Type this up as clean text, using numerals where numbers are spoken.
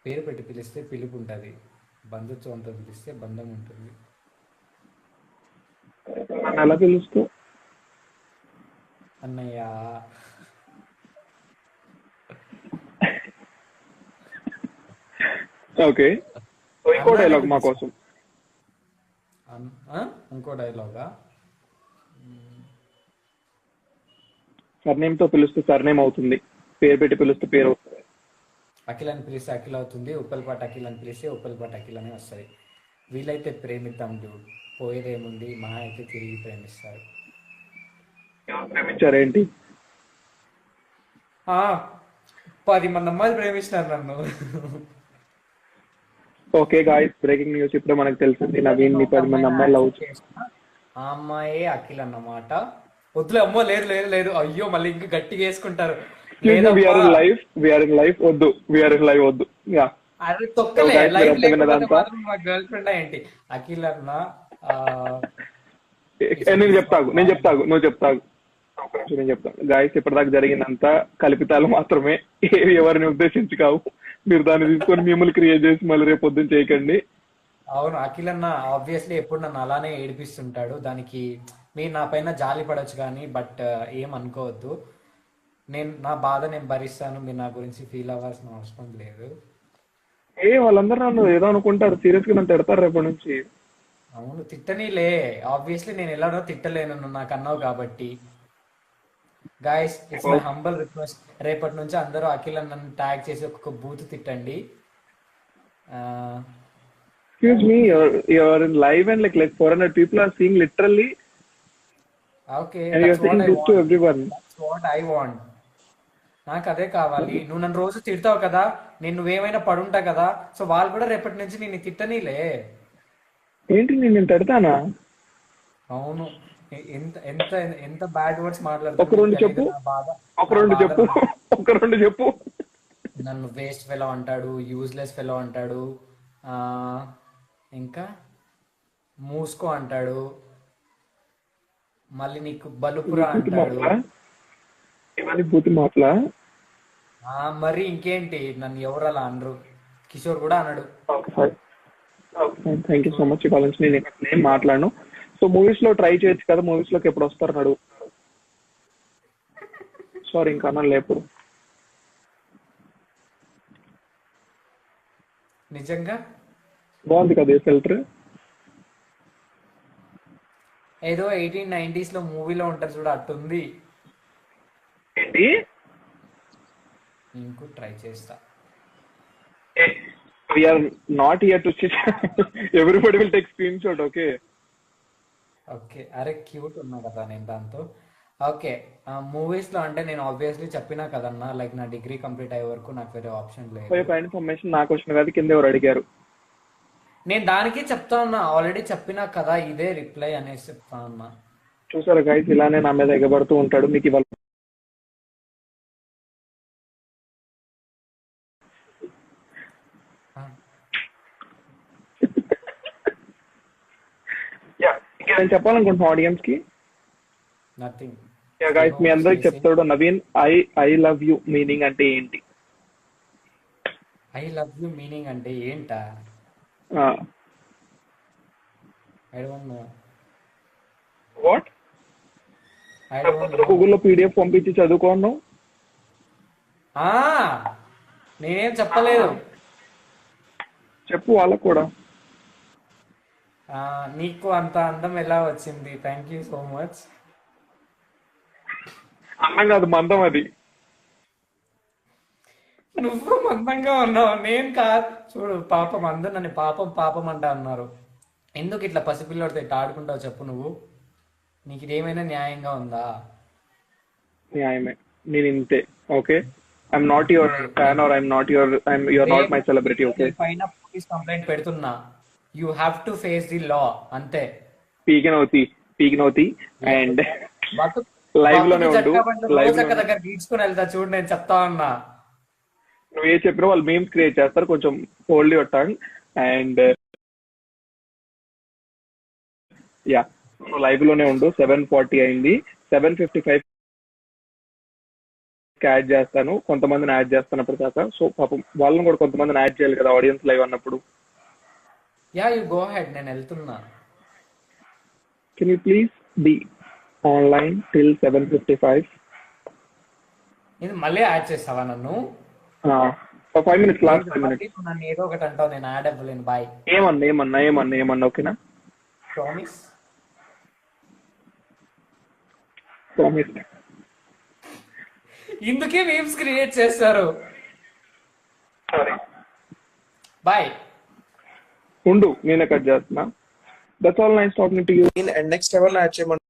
పేరు పెట్టి పిలిస్తే పిలుపు ఉంటుంది, బంధుత్వంతో పిలిస్తే బంధం ఉంటుంది. నన్ను ఎలా పిలుస్తూ? అన్నయ్య. ఓకే, ఇంకో అన్నానే డైలాగ్ మా పిలుస్తా. కోసం. అన్- ఆ? ఇంకో డైలాగా? సర్నేమ్ తో పిలుస్తే సర్నేమ్ అవుతుంది, పేరు పెట్టి పిలుస్తే పేరు అవుతుంది. అఖిల్ అని పిలిస్తే అఖిల్ అవుతుంది, ఉప్పల్పాటి అఖిల్ అని పిలిస్తే ఉప్పల్పాటి అఖిల్ అని వస్తుంది. వీలైతే ప్రేమిద్దాం డ్యూడ్, పోయేదేముంది, మహా అయితే తిరిగి ప్రేమిస్తారు. ఎవరు ప్రేమించారేంటి? ఆ, 10 మంది అమ్మాయిలు ప్రేమిస్తున్నారు నన్ను. ఓకే గాయ్స్, బ్రేకింగ్ న్యూస్ ఇప్పుడే మనకు తెలిసింది, నేను నవీన్ ని ఒక 10 మంది అమ్మాయిని అమ్మాయిలు లవ్. యాక్సెప్ట్ చేసిన, ఆ అమ్మాయే అఖిల్ అన్నమాట. వద్దులే అమ్మో, లేదు లేదు లేదు, అయ్యో మళ్ళీ ఇంకా గట్టిగా వేసుకుంటారు. ఎక్స్క్యూజ్ మీ, లేదమ్మా. We're in live, we're in live, వద్దు, వీఆర్ ఇన్ లైవ్, వద్దు. యా. అది సో తొక్కలే, గైస్, లైవ్ మీరంతా లేకపోతే విన్నదంతా. మాత్రం మా గర్ల్ ఫ్రెండ్ ఏంటి? అఖిల్ అన్న నేను ఈస్ మై చెప్తాగు, నేను బాయ్. చెప్తాగు, నువ్వు చెప్తాగు. ఒక నిమిషం, నేను చెప్తాను గాయస్. ఇప్పటిదాకా జరిగిందంతా కల్పితాలు మాత్రమే, ఏవి ఎవరిని ఉద్దేశించి కావు. మీరు దాన్ని తీసుకొని మిమ్మల్ని క్రియేట్ చేసి మళ్ళీ రేపు పొద్దున్న చేయకండి. అవును, అఖిల్ అన్న ఆబ్వియస్లీ ఎప్పుడు నన్ను అలానే ఏడిపిస్తుంటాడు. దానికి మీరు నా పైన జాలి పడొచ్చు కానీ బట్ ఏం అనుకోవద్దు. నా బాధ నేను భరిస్తాను, మీరు నా గురించి ఫీల్ అవ్వాల్సిన అవసరం లేదు. వాళ్ళందరూ నన్ను ఏదో అనుకుంటారు, సీరియస్ గా నన్ను తిడతారు రేపటి నుంచి. అవును, తిట్టనీలే. ఆబ్వియస్లీ నేను ఎలానో తిట్టలేను, నువ్వు నాకు అన్నావు కాబట్టి. Guys, it's my humble request, రేపటి నుంచి అందరూ అఖిల్ అన్నను ట్యాగ్ చేసి ఒక్కొక్క బూత్ తిట్టండి. ఆ, excuse me, you're in live and like 400 people are seeing literally, okay, and you're that's what saying I this to want. everyone. That's what I want. నాకు అదే కావాలి. నువ్వు నన్ను రోజు తిడతావు కదా, నేను నువ్వేమైనా పడుంటా కదా, సో వాళ్ళు కూడా రేపటి నుంచి నేను తిట్టనీలే. ఏంటి, నేను తిడతానా? అవును. ఎంత ఎంత ఎంత బ్యాడ్ వర్డ్స్ ఒక మాట్లాడుతున్నా నీకు రెండు తెలీదు చెప్పు, నా బాధ. ఒక నా రెండు బాధ చెప్పు, నాకు. ఒక రెండు చెప్పు. నన్ను వేస్ట్ ఫెలో అంటాడు, యూజ్లెస్ ఫెలో అంటాడు, ఆ, ఇంకా మూసుకో అంటాడు, మళ్ళీ నీకు ఇవి బలుపురా బూతు అంటాడు. మాటలా? ఇవన్నీ బూతు మాటలా? మరి ఇంకేంటి, నన్ను ఎవరు అలా అనరు. కిషోర్ కూడా అనడు. థ్యాంక్ యూ సో చూడు. మచ్. ఇవాళ నుంచి నేను ఇక్కడ ఏం మాట్లాడను. సో మూవీస్ లో ట్రై చేయొచ్చు కదా, మూవీస్ లోకి ఎప్పుడు వస్తారు నడు. సారీ, ఇంకా అన్నాను ఎప్పుడు. నిజంగా బాగుంది కదా ఫిల్టర్. ఏదో 1890s లో మూవీలో ఉంటారు చూడ, అట్టుంది. ఏంటి? ఇంకో ట్రై చేస్తా. We're not here to cheat. Everybody will take screenshot, okay? Okay, అరే క్యూట్ ఉన్నా కదా నేను దాంతో. ఓకే, మూవీస్ లో అంటే నేను ఆబ్వియస్లీ చెప్పినా కదన్నా, లైక్ నా డిగ్రీ కంప్లీట్ అయ్యే వరకు నాకు వేరే ఆప్షన్ లేదు. పై ఇన్ఫర్మేషన్ నాకు వచ్చిన కాదు, కింద ఎవరు అడిగారు. నేను దానికి చెప్తా ఉన్నా, ఆల్రెడీ చెప్పినా కదా, ఇదే రిప్లై అనేసి చెప్తా ఉన్నా. చూసారా గైస్, ఇలానే నా మీద ఎగబడుతూ ఉంటాడు. మీకు ఇవాళ ఇంకా నేను చెప్పాలనుకుంటున్నా ఆడియన్స్ కి. నథింగ్. గైస్, మీ అందరికి చెప్తాడు Naveen, I I love you meaning అంటే ఏంటి? ఐ లవ్ యూ మీనింగ్ అంటే ఏంటా? I don't know. What? I don't know. గూగుల్లో పీడిఎఫ్ పంపించి చదువుకోను. నేనేం చెప్పలేదు. చెప్పు వాళ్ళకు కూడా. నీకు అంత అందం ఎలా వచ్చింది? Thank you so much. అన్నం కాదు, మందం అది. నువ్వు మందంగా ఉన్నావు, నేను కాదు. చూడు, పాపం అందరు నన్ను పాపం పాపం అంటా అన్నారు. ఎందుకు ఇట్లా పసిపిల్లడితో ఇట్లా ఆడుకుంటావు చెప్పు నువ్వు? నీకు ఇదేమైనా న్యాయంగా ఉందా? న్యాయమే, నేను ఇంతే. Okay, I'm not your fan or your not my celebrity. Okay, పైన పోలీస్ కంప్లైంట్ పెడుతున్నా. You have to face the law, అంతే. పీకినవుతి, పీకినవుతి. అండ్ బతుకు లైవ్ లోనే బతుకు ఉండు, జట్కా బండ్లు లైవ్ రోజక్క లోనే. దగ్గర గీడ్చుకుని వెళ్తా చూడు, నేను చెప్తా ఉన్నా. నువ్వు ఏ చెప్పినా వాళ్ళు మీమ్స్ క్రియేట్ చేస్తారు, కొంచెం hold your tongue. And yeah, live లోనే ఉండు. 7:40 అయింది, 7:55 కి యాడ్ చేస్తాను, కొంతమందిని యాడ్ చేస్తాను అప్పటిదాకా. సో పాపం వాళ్ళని కూడా కొంతమందిని యాడ్ చేయాలి కదా ఆడియన్స్ లైవ్ అన్నప్పుడు. యా యు గో హెడ్, నేను వెళ్తున్నా. Can you please be online till 7:55? ఇది మళ్ళీ యాడ్ చేస్తావా నన్ను? 5 minutes, లాస్ట్ 5 minutes. నువ్వు నన్ను ఏదో ఒకటి అంటావు, నేను యాడ్ అవ్వలేను. బాయ్. ఏమన్నా ఓకేనా? ప్రామిస్. ప్రామిస్. ఇందుకే మీమ్స్ క్రియేట్ చేస్తారు. బాయ్. ఉండు నేనే కట్ చేస్తున్నా. That's all, nice talking to you. And next ఎవరిని యాడ్ చేయమని